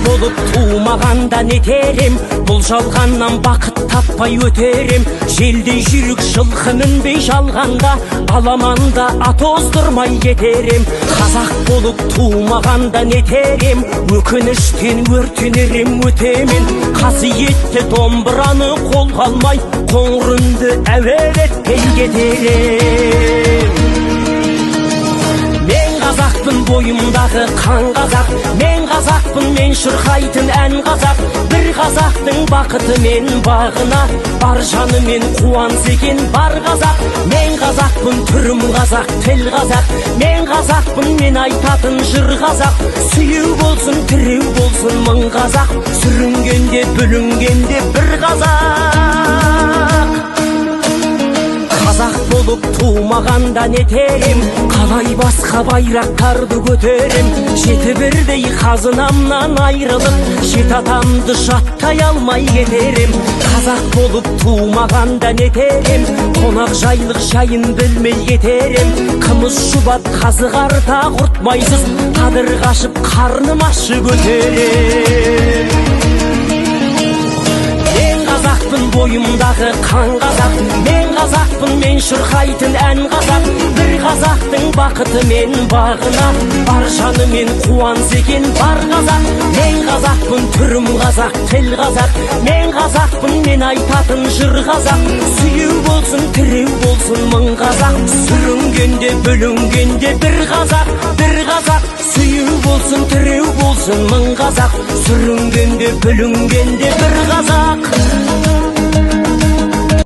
Болып туымағанда нетерем, бұл жалғаннан бақыт таппай өтерем. Желдей жүрік жылқы мінбей жалғанда, аламанда ат оздырмай кетерем. Қазақ болып туымағанда нетерем, өкініштен өртенерем өтемен. Қасиетті домбыраны қолға алмай, қоңыр үнді әуелетпей кетерем. Мен қазақпын, бойымдағы қан қазақ, мен қазақпын, мен шырқайтын ән қазақ. Бір қазақтың бақыты мен бағына, бар жаны мен қуанса екен бар қазақ. Мен қазақпын, түрім қазақ, тіл қазақ, мен қазақпын, мен айтатын жыр қазақ. Сүйеу болсын, тіреу болсын мың қазақ, сүрінгенде бүлінгенде бір қазақ. Қазақ болып туымағанда нетерем, қалай басқа байрақтарды көтерем. Жеті бірдей қазынамнан айрылып, жеті атамды жаттай алмай кетерем. Қазақ болып туымағанда нетерем, қонақ жайлық жайын білмей кетерем. Қымыз шұбат қазы қарта құртмайсыз, қадыр қашып қарным ашы көтерем. Қазақпын, бойымдағы қан қазақ, мен қазақпын, мен шырқайтын ән қазақ. Бір қазақтың бақыты мен бағына, бар жаны мен қуанса екен бар қазақ. Мен қазақпын, түрім қазақ, тіл қазақ, мен қазақпын, мен айтатын жыр қазақ. Сүйеу болсын, тіреу болсын мың қазақ, сүрінгенде бүлінгенде бір қазақ, бір қазақ. Сүйеу болсын, тіреу болсын мың қазақ, сүрінгенде бүлінгенде бір қазақ.